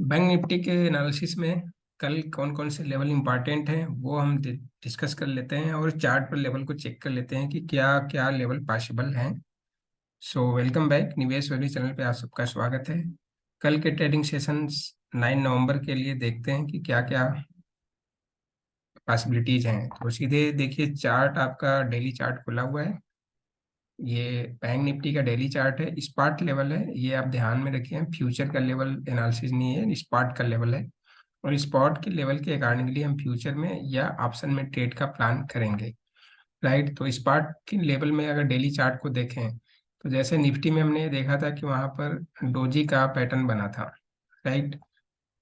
Bank Nifty के analysis में कल कौन कौन से लेवल इंपॉर्टेंट हैं वो हम डिस्कस कर लेते हैं और चार्ट पर लेवल को चेक कर लेते हैं कि क्या क्या लेवल पॉसिबल हैं। सो वेलकम बैक, निवेश वैल्यू चैनल पे आप सबका स्वागत है। कल के ट्रेडिंग सेशंस 9 नवंबर के लिए देखते हैं कि क्या क्या पॉसिबिलिटीज हैं। तो सीधे देखिए, चार्ट आपका डेली चार्ट खुला हुआ है। ये बैंक निफ्टी का डेली चार्ट है, स्पॉट लेवल है, ये आप ध्यान में रखिए। फ्यूचर का लेवल एनालिसिस नहीं है, स्पॉट का लेवल है। और स्पॉट के लेवल के अकॉर्डिंगली हम फ्यूचर में या ऑप्शन में ट्रेड का प्लान करेंगे। राइट, तो स्पॉट के लेवल में अगर डेली चार्ट को देखें तो जैसे निफ्टी में हमने देखा था कि वहां पर डोजी का पैटर्न बना था। राइट,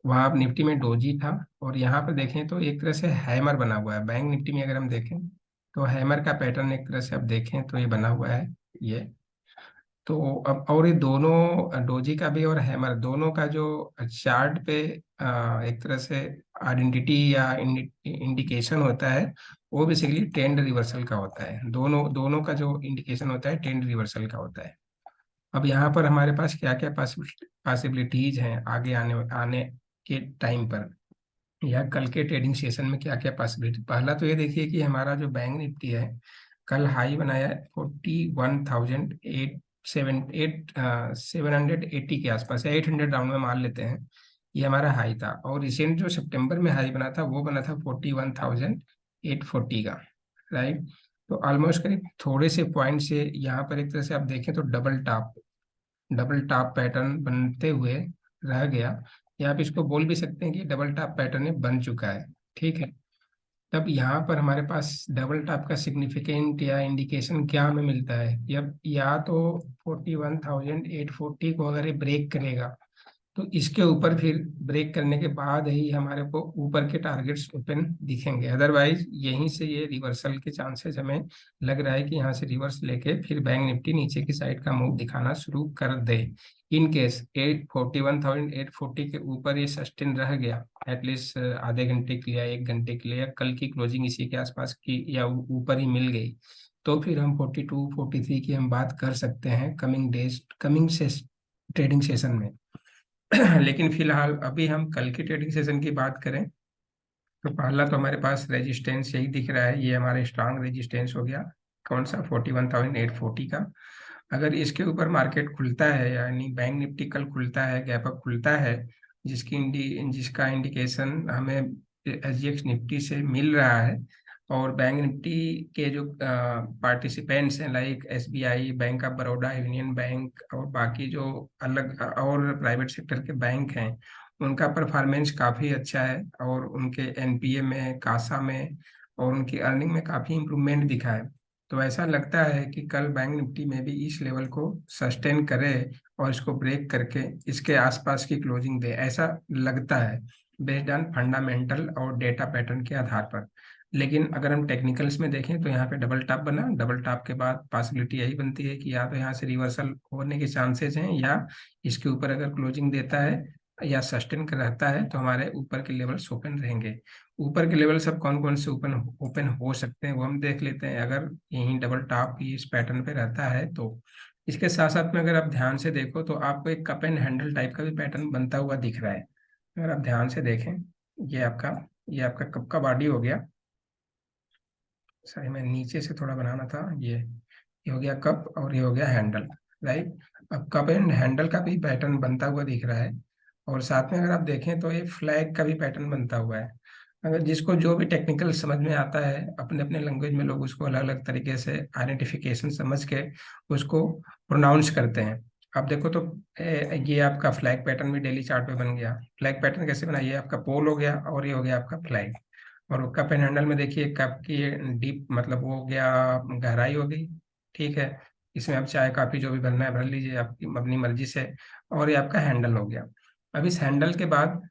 वहां पर निफ्टी में डोजी था। और यहाँ पर देखें तो एक तरह से हैमर बना हुआ है। बैंक निफ्टी में अगर हम देखें तो हैमर का पैटर्न एक तरह से आप देखें तो ये बना हुआ है। ये तो अब और ये दोनों डोजी का भी और हैमर दोनों का जो चार्ट पे एक तरह से आइडेंटिटी या इंडिकेशन होता है, वो बेसिकली ट्रेंड रिवर्सल का होता है। दोनों दोनों का जो इंडिकेशन होता है ट्रेंड रिवर्सल का होता है। अब यहाँ पर हमारे पास क्या क्या पॉसिबिलिटीज हैं आगे आने आने के टाइम पर, या कल के ट्रेडिंग सेशन में क्या क्या पॉसिबिलिटी। पहला तो ये देखिए कि हमारा जो बैंक निफ्टी है कल हाई बनाया 780 के आसपास, या 800 राउंड में मान लेते हैं। ये हमारा हाई था। और रिसेंट जो सितंबर में हाई बना था वो बना था 41,840 का। राइट, तो ऑलमोस्ट करीब थोड़े से पॉइंट से यहाँ पर एक तरह से आप देखें तो डबल टॉप पैटर्न बनते हुए रह गया, या आप इसको बोल भी सकते हैं कि डबल टॉप पैटर्न बन चुका है। ठीक है, तब यहाँ पर हमारे पास डबल टॉप का सिग्निफिकेंट या इंडिकेशन क्या हमें मिलता है, या तो 41,840 को अगर ये ब्रेक करेगा तो इसके ऊपर फिर ब्रेक करने के बाद ही हमारे को ऊपर के टारगेट्स ओपन दिखेंगे। अदरवाइज यहीं से ये रिवर्सल के चांसेस हमें लग रहा है कि यहाँ से रिवर्स लेके फिर बैंक निफ्टी नीचे की साइड का मूव दिखाना शुरू कर दे। इन केस 41,840 के ऊपर ये सस्टेन रह गया एटलीस्ट आधे घंटे के लिए या 1 घंटे के लिए, या कल की क्लोजिंग इसी के आसपास की या ऊपर ही मिल गई, तो फिर हम 42 43 की हम बात कर सकते हैं कमिंग डेज कमिंग से ट्रेडिंग सेशन में। लेकिन फिलहाल अभी हम कल की ट्रेडिंग सेशन की बात करें तो पहला तो हमारे पास रेजिस्टेंस यही दिख रहा है। ये हमारे स्ट्रांग रेजिस्टेंस हो गया, कौन सा, 41,840 का। अगर इसके ऊपर मार्केट खुलता है, यानी बैंक निफ्टी कल खुलता है, गैप अप खुलता है, जिसका इंडिकेशन हमें एसजीएक्स निफ्टी से मिल रहा है, और बैंक निफ्टी के जो पार्टिसिपेंट्स हैं like SBI, bank of Baroda, union bank और बाकी जो अलग और प्राइवेट सेक्टर के बैंक हैं, उनका परफॉर्मेंस काफ़ी अच्छा है। और उनके एनपीए में, कासा में और उनकी अर्निंग में काफ़ी इम्प्रूवमेंट दिखा है। तो ऐसा लगता है कि कल बैंक निफ्टी में भी इस लेवल को सस्टेन करे और इसको ब्रेक करके इसके आसपास की क्लोजिंग दे, ऐसा लगता है बेस्ड ऑन फंडामेंटल और डेटा पैटर्न के आधार पर। लेकिन अगर हम टेक्निकल्स में देखें तो यहाँ पे डबल टॉप बना, डबल टॉप के बाद पॉसिबिलिटी यही बनती है कि या तो यहाँ से रिवर्सल होने के चांसेस हैं, या इसके ऊपर अगर क्लोजिंग देता है या सस्टेन कर रहता है तो हमारे ऊपर के लेवल्स ओपन रहेंगे। ऊपर के लेवल सब कौन कौन से ओपन ओपन हो सकते हैं वो हम देख लेते हैं। अगर यहीं डबल टॉप की इस पैटर्न पे रहता है तो इसके साथ साथ में अगर आप ध्यान से देखो तो आपको एक कप एंड हैंडल टाइप का भी पैटर्न बनता हुआ दिख रहा है। अगर आप ध्यान से देखें, ये आपका कप का बॉडी हो गया। सॉरी, मैं नीचे से थोड़ा बनाना था। ये हो गया कप और ये हो गया हैंडल। राइट, अब कप एंड हैंडल का भी पैटर्न बनता हुआ दिख रहा है। और साथ में अगर आप देखें तो ये फ्लैग का भी पैटर्न बनता हुआ है। अगर जिसको जो भी टेक्निकल समझ में आता है, अपने अपने लैंग्वेज में लोग उसको अलग अलग तरीके से आइडेंटिफिकेशन समझ के उसको प्रोनाउंस करते हैं। आप देखो तो ये आपका फ्लैग पैटर्न भी डेली चार्ट पे बन गया। फ्लैग पैटर्न कैसे बना, ये आपका पोल हो गया और ये हो गया आपका फ्लैग। और कप एंड हैंडल में देखिए, कप की डीप मतलब वो हो गया, गहराई हो गई। ठीक है, इसमें आप चाय कॉफी जो भी भरना है भर लीजिए आपकी अपनी मर्जी से। और ये आपका हैंडल हो गया। अब इस हैंडल के बाद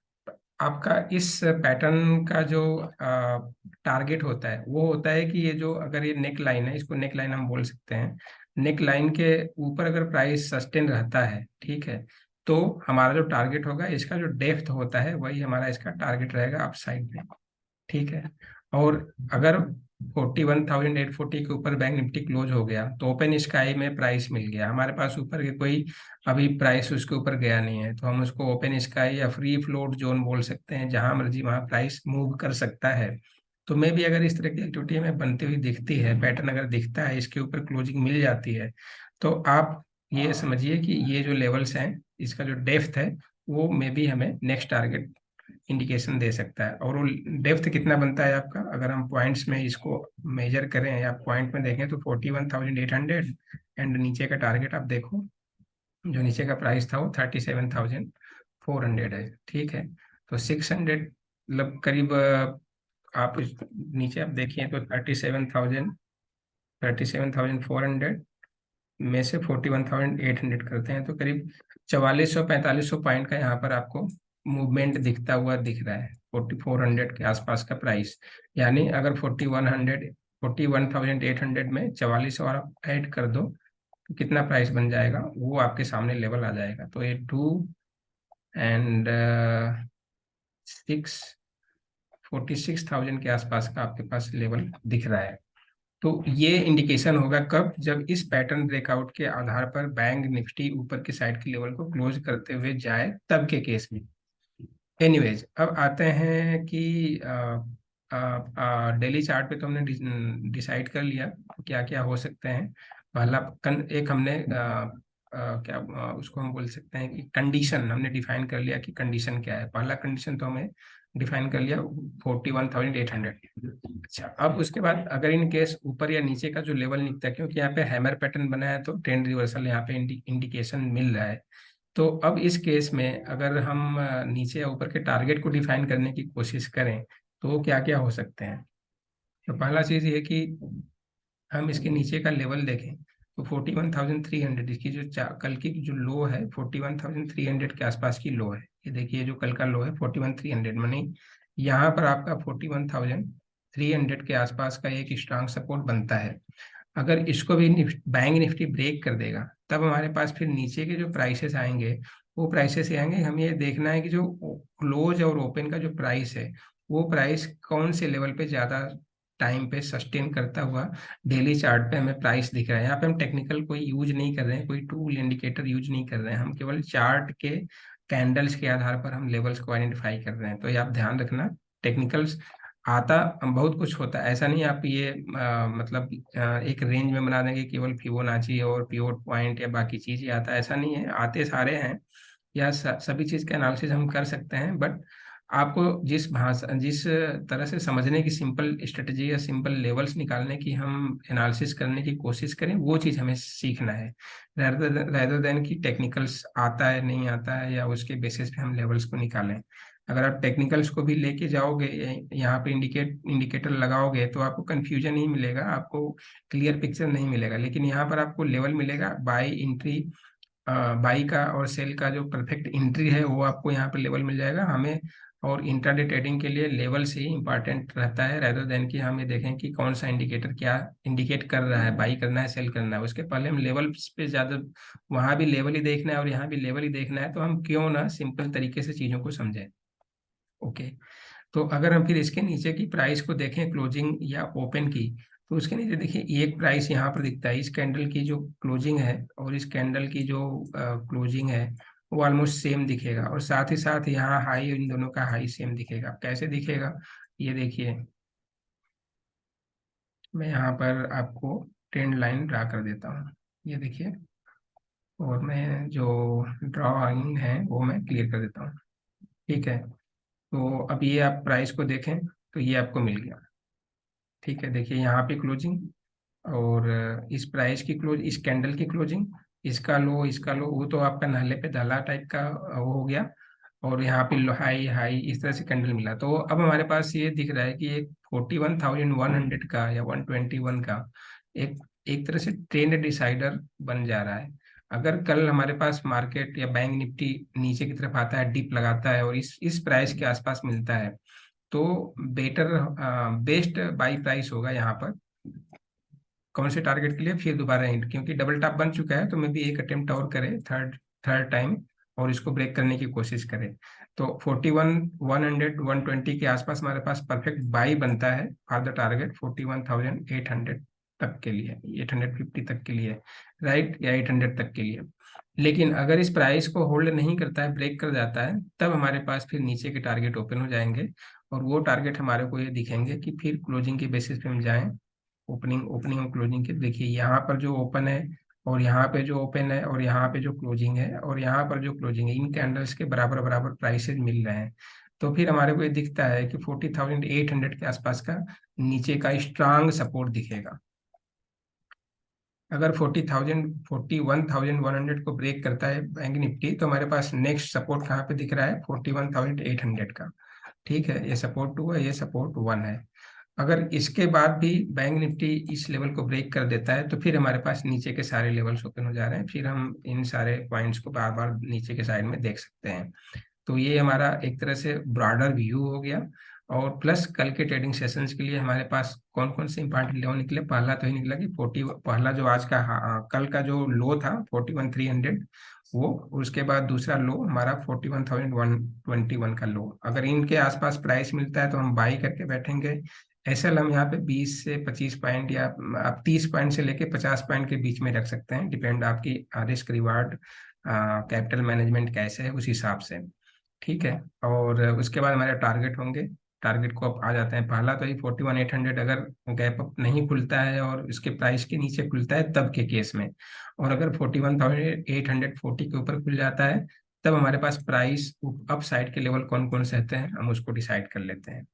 आपका इस पैटर्न का जो टारगेट होता है वो होता है कि ये जो, अगर ये नेक लाइन है, इसको नेक लाइन हम बोल सकते हैं। नेक लाइन के ऊपर अगर प्राइस सस्टेन रहता है, ठीक है, तो हमारा जो टारगेट होगा, इसका जो डेप्थ होता है वही हमारा इसका टारगेट रहेगा अप साइड में। ठीक है, और अगर 41,840 के ऊपर बैंक निफ्टी क्लोज हो गया तो ओपन स्काई में प्राइस मिल गया, हमारे पास ऊपर के कोई अभी प्राइस उसके ऊपर गया नहीं है, तो हम उसको ओपन स्काई या फ्री फ्लोट जोन बोल सकते हैं, जहां मर्जी वहां प्राइस मूव कर सकता है। तो मे भी अगर इस तरह की एक्टिविटी हमें बनती हुई दिखती है, पैटर्न अगर दिखता है, इसके ऊपर क्लोजिंग मिल जाती है, तो आप ये समझिए कि ये जो लेवल्स हैं, इसका जो डेप्थ है, वो मे भी हमें नेक्स्ट टारगेट इंडिकेशन दे सकता है। और वो डेप्थ कितना बनता है आपका, अगर हम पॉइंट्स में इसको मेजर करें या पॉइंट में देखें तो 41,800, एंड नीचे का टारगेट आप देखो, जो नीचे का प्राइस था वो 37,400 है। ठीक है, तो 600 मतलब करीब आप नीचे आप देखिए तो 37,400 में से 41,800 करते हैं तो करीब 4400-4500 पॉइंट का यहाँ पर आपको मूवमेंट दिखता हुआ दिख रहा है, 4400 के आसपास का प्राइस। यानी अगर 41,800 में 44 और आप ऐड कर दो तो कितना प्राइस बन जाएगा, वो आपके सामने लेवल आ जाएगा। तो ये 2 और 6 46,000 के आसपास का आपके पास लेवल दिख रहा है। तो ये इंडिकेशन होगा कब, जब इस पैटर्न ब्रेकआउट के आधार पर बैंक निफ्टी ऊपर की साइड के लेवल को क्लोज करते हुए जाए, तब के केस में। एनीवेज, अब आते हैं कि डेली चार्ट पे तो हमने डिसाइड कर लिया क्या क्या हो सकते हैं। पहला एक हमने क्या उसको हम बोल सकते हैं कि कंडीशन हमने डिफाइन कर लिया कि कंडीशन क्या है। पहला कंडीशन तो हमें डिफाइन कर लिया 41,800। अच्छा, अब उसके बाद अगर इन केस ऊपर या नीचे का जो लेवल निकलता है, क्योंकि यहाँ पे हैमर पैटर्न बना है तो ट्रेंड रिवर्सल यहाँ पे इंडिकेशन मिल रहा है। तो अब इस केस में अगर हम नीचे या ऊपर के टारगेट को डिफाइन करने की कोशिश करें तो क्या क्या हो सकते हैं। तो पहला चीज ये कि हम इसके नीचे का लेवल देखें तो 41,300, इसकी जो कल की जो लो है 41,300 के आसपास की लो है। ये देखिए जो कल का लो है 41,300, मानी यहाँ पर आपका 41,300 के आसपास का एक स्ट्रांग सपोर्ट बनता है। अगर इसको भी बैंक निफ्टी ब्रेक कर देगा तब हमारे पास फिर नीचे के जो प्राइसेस आएंगे, वो प्राइसेस आएंगे, हमें ये देखना है कि जो क्लोज और ओपन का जो प्राइस है, वो प्राइस कौन से लेवल पे ज्यादा टाइम पे सस्टेन करता हुआ डेली चार्ट पे हमें प्राइस दिख रहा है। यहाँ पे हम टेक्निकल कोई यूज नहीं कर रहे हैं, कोई टूल इंडिकेटर यूज नहीं कर रहे हैं, हम केवल चार्ट के कैंडल्स के आधार पर हम लेवल्स को आइडेंटिफाई कर रहे हैं। तो ये आप ध्यान रखना, टेक्निकल्स आता बहुत कुछ होता है, ऐसा नहीं आप ये मतलब एक रेंज में बना देंगे केवल फिबोनाची और पिवट पॉइंट या बाकी चीज ही आता है, ऐसा नहीं है, आते सारे हैं। या सभी चीज का एनालिसिस हम कर सकते हैं, बट आपको जिस तरह से समझने की सिंपल स्ट्रेटजी या सिंपल लेवल्स निकालने की हम एनालिसिस करने की कोशिश करें, वो चीज हमें सीखना है, rather देन कि टेक्निकल्स आता है नहीं आता है या उसके बेसिस पे हम लेवल्स को निकालें। अगर आप टेक्निकल्स को भी लेके जाओगे, यहाँ पे इंडिकेटर लगाओगे, तो आपको कंफ्यूजन ही मिलेगा, आपको क्लियर पिक्चर नहीं मिलेगा। लेकिन यहाँ पर आपको लेवल मिलेगा, बाई एंट्री, बाई का और सेल का जो परफेक्ट एंट्री है वो आपको यहाँ पे लेवल मिल जाएगा हमें। और इंट्राडे ट्रेडिंग के लिए लेवल से ही इंपॉर्टेंट रहता है, रेदर देन कि हम ये देखें कि कौन सा इंडिकेटर क्या इंडिकेट कर रहा है, बाई करना है सेल करना है, उसके पहले हम लेवल पे ज्यादा, वहां भी लेवल ही देखना है और यहाँ भी लेवल ही देखना है, तो हम क्यों ना सिंपल तरीके से चीजों को समझें। ओके, तो अगर हम फिर इसके नीचे की प्राइस को देखें, क्लोजिंग या ओपन की, तो उसके नीचे देखिए एक प्राइस यहाँ पर दिखता है, इस कैंडल की जो क्लोजिंग है और इस कैंडल की जो क्लोजिंग है वो ऑलमोस्ट सेम दिखेगा, और साथ ही साथ यहाँ हाई, इन दोनों का हाई सेम दिखेगा। कैसे दिखेगा, ये देखिए, मैं यहाँ पर आपको ट्रेंड लाइन ड्रा कर देता हूँ, ये देखिए, और मैं जो ड्राइंग है वो मैं क्लियर कर देता हूँ। ठीक है, तो अब ये आप प्राइस को देखें तो ये आपको मिल गया। ठीक है, देखिए यहाँ पे क्लोजिंग, और इस प्राइस की क्लोज, इस कैंडल की क्लोजिंग, इसका लो, वो तो आपका नाले पे दला टाइप का वो हो गया, और यहाँ पे हाई हाई इस तरह से कैंडल मिला। तो अब हमारे पास ये दिख रहा है कि एक 41,100 का या 121 का एक एक तरह से ट्रेंड डिसाइडर बन जा रहा है। अगर कल हमारे पास मार्केट या बैंक निफ्टी नीचे की तरफ आता है, डिप लगाता है और इस प्राइस के आसपास मिलता है, तो बेस्ट बाई प्राइस होगा यहाँ पर कौन से टारगेट के लिए, फिर दोबारा हिट, क्योंकि डबल टॉप बन चुका है तो मैं भी एक अटेम्प्ट और करे, थर्ड थर्ड टाइम, और इसको ब्रेक करने की कोशिश करे तो 41,100 120 के आसपास हमारे पास परफेक्ट बाई बनता है फॉर द टारगेट 41,800 तक के लिए, 850 तक के लिए, राइट, या 800 तक के लिए। लेकिन अगर इस प्राइस को होल्ड नहीं करता है, ब्रेक कर जाता है, तब हमारे पास फिर नीचे के टारगेट ओपन हो जाएंगे और वो टारगेट हमारे को ये दिखेंगे कि फिर क्लोजिंग के बेसिस पे हम जाएं। ओपनिंग ओपनिंग और क्लोजिंग के देखिए, यहाँ पर जो ओपन है और यहाँ पे जो ओपन है और यहाँ पे जो क्लोजिंग है और यहाँ पर जो क्लोजिंग है, इन कैंडल्स के बराबर बराबर प्राइसेज मिल रहे हैं। तो फिर हमारे को ये दिखता है कि 40,800 के आसपास का नीचे का स्ट्रांग सपोर्ट दिखेगा। अगर 41,100 को ब्रेक करता है बैंक निफ्टी तो हमारे पास नेक्स्ट सपोर्ट कहाँ पे दिख रहा है, 41,800 का। ठीक है, ये सपोर्ट 2 है, ये सपोर्ट 1 है। अगर इसके बाद भी बैंक निफ्टी इस लेवल को ब्रेक कर देता है तो फिर हमारे पास नीचे के सारे लेवल्स ओपन हो जा रहे हैं, फिर हम इन सारे पॉइंट्स को बार बार नीचे के साइड में देख सकते हैं। तो ये हमारा एक तरह से ब्रॉडर व्यू हो गया। और प्लस कल के ट्रेडिंग सेशंस के लिए हमारे पास कौन कौन से इंपॉर्टेंट लेवल निकले, पहला तो ही निकला कि 40, पहला जो आज का कल का जो लो था 41,300 वो, उसके बाद दूसरा लो हमारा 41,121 का लो। अगर इनके आसपास प्राइस मिलता है तो हम बाई करके बैठेंगे। एसएल हम यहाँ पे 20 से 25 पॉइंट या आप 30 पॉइंट से लेके 50 पॉइंट के बीच में रख सकते हैं, डिपेंड आपकी रिस्क रिवार्ड कैपिटल मैनेजमेंट कैसे है उस हिसाब से। ठीक है, और उसके बाद हमारे टारगेट होंगे। टारगेट को अब आ जाते हैं, पहला तो ये 41,800 अगर गैप अप नहीं खुलता है और इसके प्राइस के नीचे खुलता है तब के केस में, और अगर 41,840 के ऊपर खुल जाता है तब हमारे पास प्राइस अप साइड के लेवल कौन कौन से रहते हैं हम उसको डिसाइड कर लेते हैं।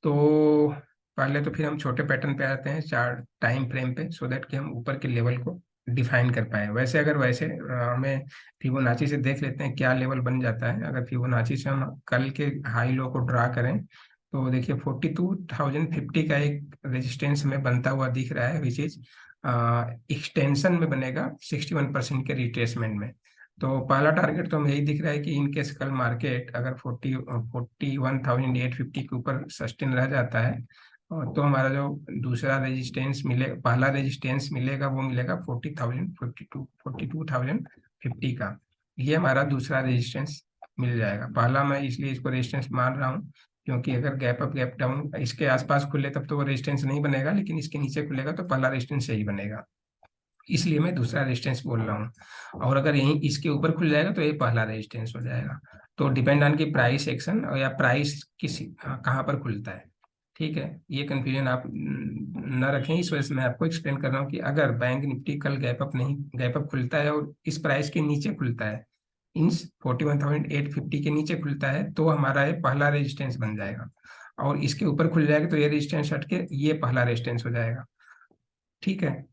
तो पहले तो फिर हम छोटे पैटर्न पे आते हैं, 4 टाइम फ्रेम पे, सो दैट कि हम ऊपर के लेवल को डिफाइन कर पाए। वैसे अगर वैसे हमें फिबोनाची से देख लेते हैं क्या लेवल बन जाता है। अगर फिबोनाची से हम कल के हाई लो को ड्रा करें तो देखिए 42,050 का एक रेजिस्टेंस में बनता हुआ दिख रहा है, विच इज एक्सटेंशन में बनेगा 61% के रिट्रेसमेंट में। तो पहला टारगेट तो हमें यही दिख रहा है कि इनकेस कल मार्केट अगर 41,850 के ऊपर सस्टेन रह जाता है तो हमारा जो दूसरा रेजिस्टेंस मिले, पहला रेजिस्टेंस मिलेगा वो मिलेगा 42,050 का। ये हमारा दूसरा रेजिस्टेंस मिल जाएगा। पहला मैं इसलिए इसको रेजिस्टेंस मान रहा हूँ क्योंकि अगर गैप अप गैप डाउन इसके आसपास खुले तब तो वो रेजिस्टेंस नहीं बनेगा, लेकिन इसके नीचे खुलेगा तो पहला रेजिस्टेंस यही बनेगा, इसलिए मैं दूसरा रेजिस्टेंस बोल रहा हूँ। और अगर यहीं इसके ऊपर खुल जाएगा तो ये पहला रेजिस्टेंस हो जाएगा। तो डिपेंड ऑन की प्राइस एक्शन या प्राइस किसी कहाँ पर खुलता है। ठीक है, ये कंफ्यूजन आप न रखें, इस वजह से मैं आपको एक्सप्लेन कर रहा हूँ कि अगर बैंक निफ्टी कल गैप अप खुलता है और इस प्राइस के नीचे खुलता है, इन 41,850 के नीचे खुलता है तो हमारा ये पहला रेजिस्टेंस बन जाएगा, और इसके ऊपर खुल जाएगा तो ये रेजिस्टेंस हट के ये पहला रेजिस्टेंस हो जाएगा। ठीक है,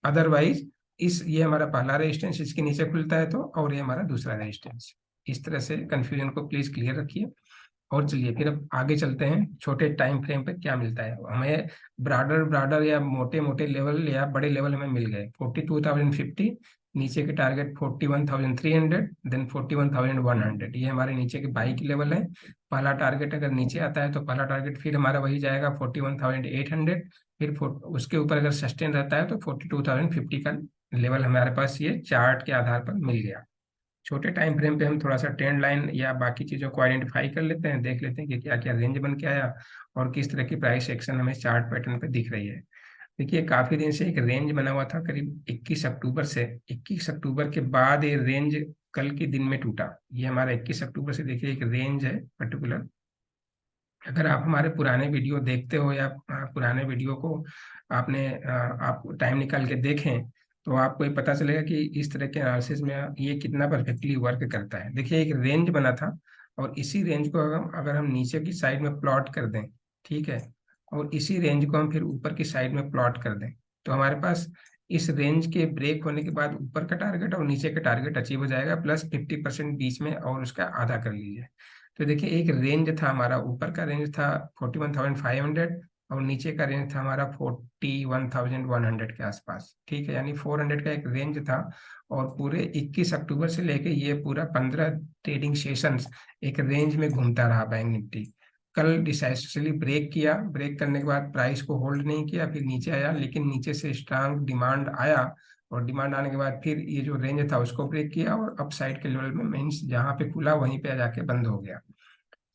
अदरवाइज ये हमारा पहला रेजिस्टेंस इसके नीचे खुलता है तो, और ये हमारा दूसरा रेजिस्टेंस। इस तरह से कंफ्यूजन को प्लीज क्लियर रखिए। और चलिए फिर अब आगे चलते हैं, छोटे टाइम फ्रेम पे क्या मिलता है हमें। ब्रॉडर ब्रॉडर या मोटे मोटे लेवल या बड़े लेवल हमें मिल गए, 42,050, नीचे के टारगेट 41,300, देन 41,100, ये हमारे नीचे के बाई की लेवल है। पहला टारगेट अगर नीचे आता है तो पहला टारगेट फिर हमारा वही जाएगा 41,800, फिर उसके ऊपर अगर सस्टेन रहता है तो 42,050 का लेवल हमारे पास ये चार्ट के आधार पर मिल गया। छोटे टाइम फ्रेम पे हम थोड़ा सा ट्रेंड लाइन या बाकी चीज़ों को आइडेंटिफाई कर लेते हैं, देख लेते हैं कि क्या क्या रेंज बन के आया और किस तरह की प्राइस एक्शन हमें चार्ट पैटर्न पे दिख रही है। देखिए काफी दिन से एक रेंज बना हुआ था, करीब 21 अक्टूबर से, 21 अक्टूबर के बाद ये रेंज कल के दिन में टूटा। ये हमारा 21 अक्टूबर से देखिए एक रेंज है पर्टिकुलर। अगर आप हमारे पुराने वीडियो देखते हो या पुराने वीडियो को आप टाइम निकाल के देखें तो आपको ये पता चलेगा कि इस तरह के एनालिसिस में ये कितना परफेक्टली वर्क करता है। देखिए एक रेंज बना था और इसी रेंज को अगर हम नीचे की साइड में प्लॉट कर दें, ठीक है, और इसी रेंज को हम फिर ऊपर की साइड में प्लॉट कर दें तो हमारे पास इस रेंज के ब्रेक होने के बाद ऊपर का टारगेट और नीचे का टारगेट अचीव हो जाएगा, प्लस 50% बीच में और उसका आधा कर लीजिए। तो देखिए एक रेंज था हमारा, ऊपर का रेंज था 41,500 और नीचे का रेंज था हमारा 41,100 के आसपास। ठीक है, यानी 400 का एक रेंज था। और पूरे 21 अक्टूबर से लेके ये पूरा 15 ट्रेडिंग सेशंस एक रेंज में घूमता रहा बैंक निफ्टी। कल डिसाइसिवली ब्रेक किया, ब्रेक करने के बाद प्राइस को होल्ड नहीं किया, फिर नीचे आया, लेकिन नीचे से स्ट्रांग डिमांड आया और डिमांड आने के बाद फिर ये जो रेंज था उसको ब्रेक किया और अप साइड के लेवल में मीन्स जहाँ पे खुला वहीं पे जाके बंद हो गया।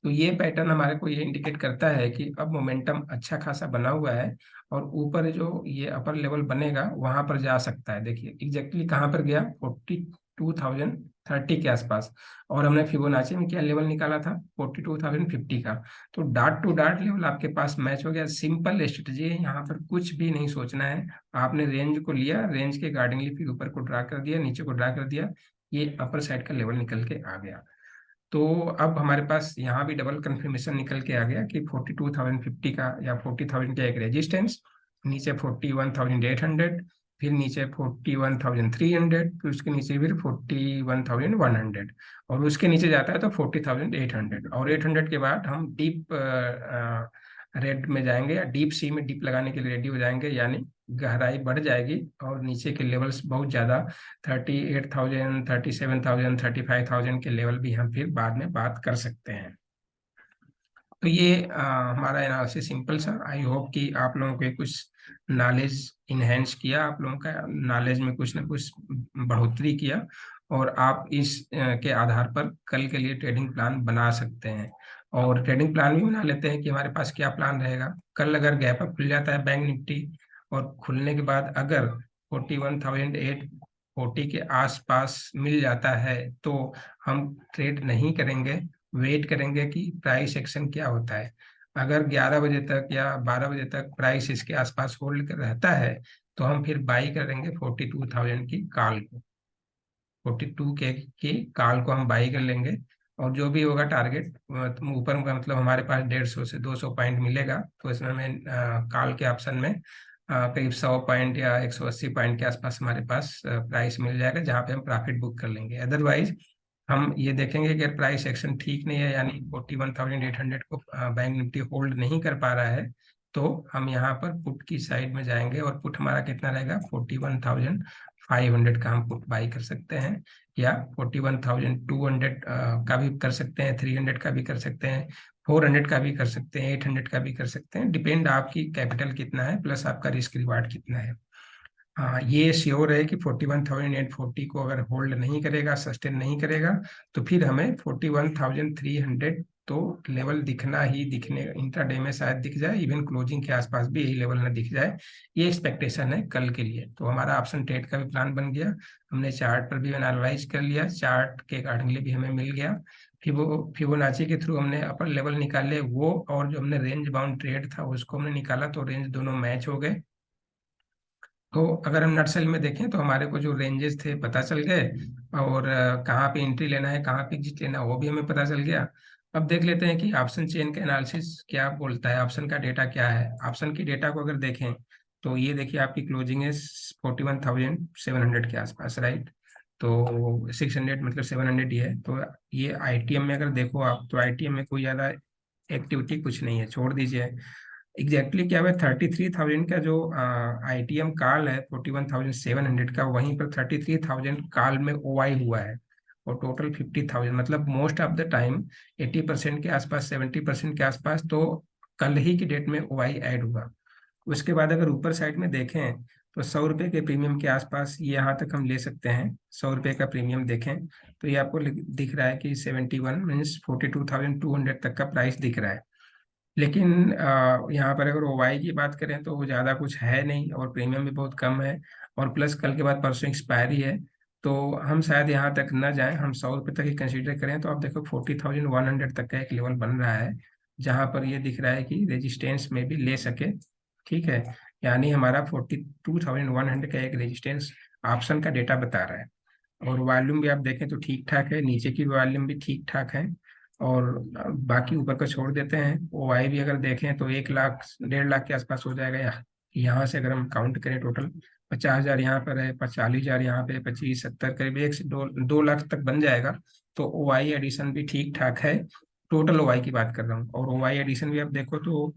तो ये पैटर्न हमारे को ये इंडिकेट करता है कि अब मोमेंटम अच्छा खासा बना हुआ है और ऊपर जो ये अपर लेवल बनेगा वहां पर जा सकता है। देखिए एग्जैक्टली कहाँ पर गया, 42,030 के आसपास। और हमने फिबोनाची में क्या लेवल निकाला था, 42,050 का। तो डाट टू डाट लेवल आपके पास मैच हो गया। सिंपल स्ट्रेटजी है, यहाँ पर कुछ भी नहीं सोचना है। आपने रेंज को लिया, रेंज के अकॉर्डिंगली फिर ऊपर को ड्रा कर दिया, नीचे को ड्रा कर दिया, ये अपर साइड का लेवल निकल के आ गया। तो अब हमारे पास यहाँ भी डबल कंफर्मेशन निकल के आ गया कि 42,050 का या 40,000 का एक रेजिस्टेंस, नीचे 41,800, फिर नीचे 41,300, फिर उसके नीचे फिर 41,100, और उसके नीचे जाता है तो 40,800, और 800 के बाद हम डीप रेड में जाएंगे या डीप सी में डीप लगाने के लिए रेडी हो जाएंगे, यानी गहराई बढ़ जाएगी और नीचे के लेवल्स बहुत ज्यादा 38,000, 37,000, 35,000 के लेवल भी हम फिर बाद में बात कर सकते हैं। तो ये हमारा एनालिसिस सिंपल सा, आई होप कि आप लोगों के कुछ नॉलेज इन्हेंस किया, आप लोगों का नॉलेज में कुछ ना कुछ बढ़ोतरी किया, और आप इस के आधार पर कल के लिए ट्रेडिंग प्लान बना सकते हैं। और ट्रेडिंग प्लान भी बना लेते हैं कि हमारे पास क्या प्लान रहेगा। कल अगर गैप अप खुल जाता है बैंक निफ्टी, और खुलने के बाद अगर 41,840 के आसपास मिल जाता है, तो हम ट्रेड नहीं करेंगे, वेट करेंगे कि प्राइस एक्शन क्या होता है। अगर 11 बजे तक या 12 बजे तक प्राइस इसके आसपास होल्ड कर रहता है, तो हम फिर बाई करेंगे 42,000 की कॉल को, 42 के की कॉल को हम बाई कर लेंगे। और जो भी होगा टारगेट ऊपर का, मतलब हमारे पास 150 से 200 पॉइंट मिलेगा, तो इसमें हमें कॉल के ऑप्शन में करीब 100 पॉइंट या 180 पॉइंट के आसपास हमारे पास प्राइस मिल जाएगा, जहाँ पे हम प्रॉफिट बुक कर लेंगे। अदरवाइज हम ये देखेंगे कि प्राइस एक्शन ठीक नहीं है, यानी 41,800 को बैंक निफ्टी होल्ड नहीं कर पा रहा है, तो हम यहाँ पर पुट की साइड में जाएंगे, और पुट हमारा कितना रहेगा, 41,500 का हम पुट बाई कर सकते हैं, या 41,200 का भी कर सकते हैं, 300 का भी कर सकते हैं, 400 का भी कर सकते हैं, 800 का भी कर सकते हैं। डिपेंड आपकी कैपिटल कितना है प्लस आपका रिस्क रिवार्ड कितना है। हाँ, ये श्योर है कि 41,840 को अगर होल्ड नहीं करेगा, सस्टेन नहीं करेगा, तो फिर हमें 41,300 तो लेवल दिखना ही दिखने, इंट्राडे में शायद दिख जाए, इवन क्लोजिंग के आसपास भी यही लेवल ना दिख जाए, ये एक्सपेक्टेशन है कल के लिए। तो हमारा ऑप्शन ट्रेड का भी प्लान बन गया, हमने चार्ट पर भी एनालाइज कर लिया, चार्ट के अकॉर्डिंगली भी हमें मिल गया। फिबोनाची के थ्रू हमने अपर लेवल निकाले वो, और जो हमने रेंज बाउंड ट्रेड था उसको हमने निकाला, तो रेंज दोनों मैच हो गए। तो अगर हम नटसेल में देखें तो हमारे को जो रेंजेस थे पता चल गए, और कहाँ पे एंट्री लेना है, कहाँ पे एग्जिट लेना है, वो भी हमें पता चल गया। अब देख लेते हैं कि ऑप्शन चेन का एनालिसिस क्या बोलता है, ऑप्शन का डेटा क्या है। ऑप्शन की डेटा को अगर देखें तो ये देखिए आपकी क्लोजिंग है 41,700 के आसपास, राइट। तो 600 मतलब 700 ही है। तो ये आईटीएम में अगर देखो आप, तो आईटीएम में कोई ज़्यादा एक्टिविटी कुछ नहीं है, छोड़ दीजिए। एग्जैक्टली क्या हुआ, 33,000 का जो आईटीएम कॉल है 41,700 का, वहीं पर 33,000 कॉल में ओआई हुआ है, और टोटल 50,000, मतलब मोस्ट ऑफ द टाइम 80% के आसपास, 70% के आसपास तो कल ही की डेट में ओआई ऐड हुआ। उसके बाद अगर ऊपर साइड में देखें तो 100 रुपये के प्रीमियम के आसपास ये यहाँ तक हम ले सकते हैं। 100 रुपये का प्रीमियम देखें तो ये आपको दिख रहा है कि 71 मीन्स 42,200 तक का प्राइस दिख रहा है। लेकिन यहाँ पर अगर ओवाई की बात करें तो वो ज़्यादा कुछ है नहीं, और प्रीमियम भी बहुत कम है, और प्लस कल के बाद परसों एक्सपायरी है, तो हम शायद यहाँ तक न जाएं, हम 100 रुपये तक ही कंसीडर करें। तो आप देखो 40,100 तक का एक लेवल बन रहा है, जहाँ पर ये दिख रहा है कि रेजिस्टेंस में भी ले सके, ठीक है। यानी हमारा 42,100 का एक रेजिस्टेंस ऑप्शन का डेटा बता रहा है। और वॉल्यूम भी आप देखें तो ठीक ठाक है, नीचे की वॉल्यूम भी ठीक ठाक है, और बाकी ऊपर का छोड़ देते हैं। ओआई भी अगर देखें तो 1 लाख 1.5 लाख के आसपास हो जाएगा। यहाँ से अगर हम काउंट करें टोटल 50,000 यहाँ पर है, 40,000 यहाँ पे, 25, 70, करीब 1 से 2 लाख तक बन जाएगा। तो ओआई एडिशन भी ठीक ठाक है, टोटल ओआई की बात कर रहा हूँ। और ओआई एडिशन भी आप देखो तो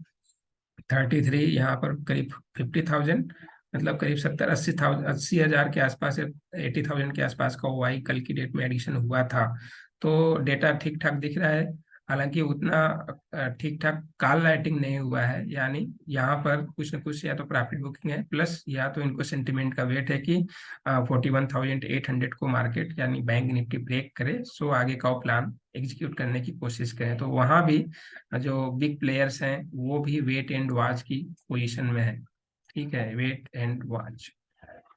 33 यहाँ पर करीब 50,000, मतलब करीब 70-80,000, 80,000 के आसपास, 80,000 के आसपास का ओआई कल की डेट में एडिशन हुआ था। तो डेटा ठीक ठाक दिख रहा है। हालांकि उतना ठीक ठाक कॉल राइटिंग नहीं हुआ है, यानी यहाँ पर कुछ न कुछ या तो प्रॉफिट बुकिंग है, प्लस या तो इनको सेंटिमेंट का वेट है कि 41,800 को मार्केट यानी बैंक निफ्टी ब्रेक करे, सो आगे का प्लान एग्जीक्यूट करने की कोशिश करें। तो वहाँ भी जो बिग प्लेयर्स हैं वो भी वेट एंड वॉच की पोजीशन में है। ठीक है, वेट एंड वॉच।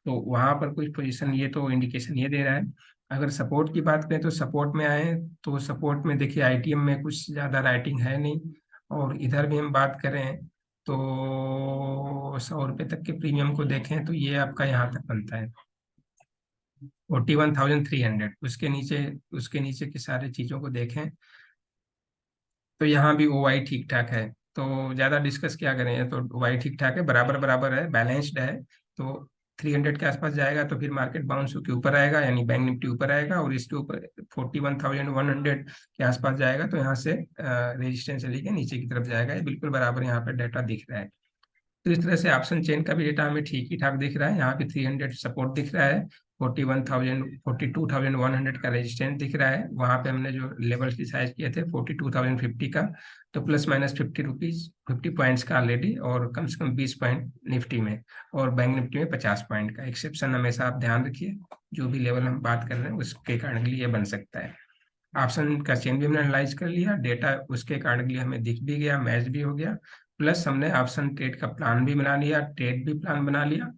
तो वहां पर कुछ पोजीशन, ये तो इंडिकेशन ये दे रहा है। अगर सपोर्ट की बात करें तो सपोर्ट में आए, तो सपोर्ट में देखिए आईटीएम में कुछ ज्यादा राइटिंग है नहीं, और इधर भी हम बात करें तो 100 रुपये तक के प्रीमियम को देखें तो ये आपका यहाँ तक बनता है 41,300। उसके नीचे की सारी चीजों को देखें तो यहाँ भी ओवाई ठीक ठाक है। तो ज्यादा डिस्कस क्या करें, तो ओवाई ठीक ठाक है, बराबर बराबर है, बैलेंस्ड है। तो 300 के आसपास जाएगा तो फिर मार्केट बाउंस होकर ऊपर आएगा, यानी बैंक निफ्टी ऊपर आएगा, और इसके ऊपर 41,100 के आसपास जाएगा तो यहाँ से रेजिस्टेंस लेके नीचे की तरफ जाएगा। ये बिल्कुल बराबर यहाँ पे डाटा दिख रहा है। तो इस तरह से ऑप्शन चेन का भी डेटा हमें ठीक ही ठाक दिख रहा है। यहाँ पे 300 सपोर्ट दिख रहा है, 42,100 का रेजिस्टेंस दिख रहा है। वहां पे हमने जो लेवल डिसाइड किए थे 42,050 का, तो प्लस माइनस 50 रुपीज 50 पॉइंट्स का ऑलरेडी, और कम से कम 20 पॉइंट निफ्टी में, और बैंक निफ्टी में 50 पॉइंट का एक्सेप्शन हमेशा आप ध्यान रखिए। जो भी लेवल हम बात कर रहे हैं उसके कारण ये बन सकता है। ऑप्शन का चेन भी हमने एनालाइज कर लिया, डेटा उसके कारण हमें दिख भी गया, मैच भी हो गया, प्लस हमने ऑप्शन ट्रेड का प्लान भी बना लिया, ट्रेड भी प्लान बना लिया।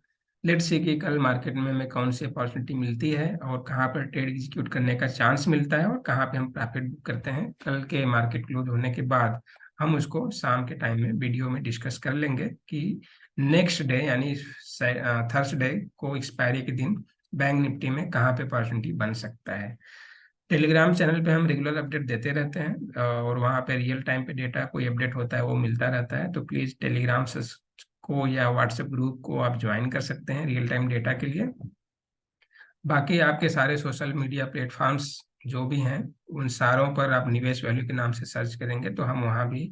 लेट्स सी कि कल मार्केट में हमें कौन सी अपॉर्चुनिटी मिलती है, और कहाँ पर ट्रेड एग्जीक्यूट करने का चांस मिलता है, और कहाँ पे हम प्रॉफिट बुक करते हैं। कल के मार्केट क्लोज होने के बाद हम उसको शाम के टाइम में वीडियो में डिस्कस कर लेंगे कि नेक्स्ट डे यानी थर्सडे को एक्सपायरी के दिन बैंक निफ्टी में कहाँ पे अपॉर्चुनिटी बन सकता है। टेलीग्राम चैनल पे हम रेगुलर अपडेट देते रहते हैं, और वहाँ पे रियल टाइम पे डेटा कोई अपडेट होता है वो मिलता रहता है। तो प्लीज़ टेलीग्राम से को या व्हाट्सएप ग्रुप को आप ज्वाइन कर सकते हैं रियल टाइम डेटा के लिए। बाकी आपके सारे सोशल मीडिया प्लेटफॉर्म्स जो भी हैं उन सारों पर आप निवेश वैल्यू के नाम से सर्च करेंगे तो हम वहाँ भी,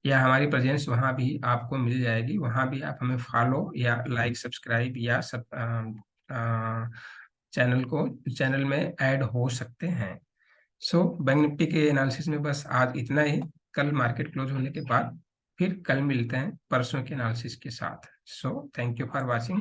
या हमारी प्रेजेंस वहाँ भी आपको मिल जाएगी। वहाँ भी आप हमें फॉलो या लाइक सब्सक्राइब या सब चैनल में ऐड हो सकते हैं। सो बैंक निफ्टी के एनालिसिस में बस आज इतना ही। कल मार्केट क्लोज होने के बाद फिर कल मिलते हैं परसों के एनालिसिस के साथ। So thank you for watching.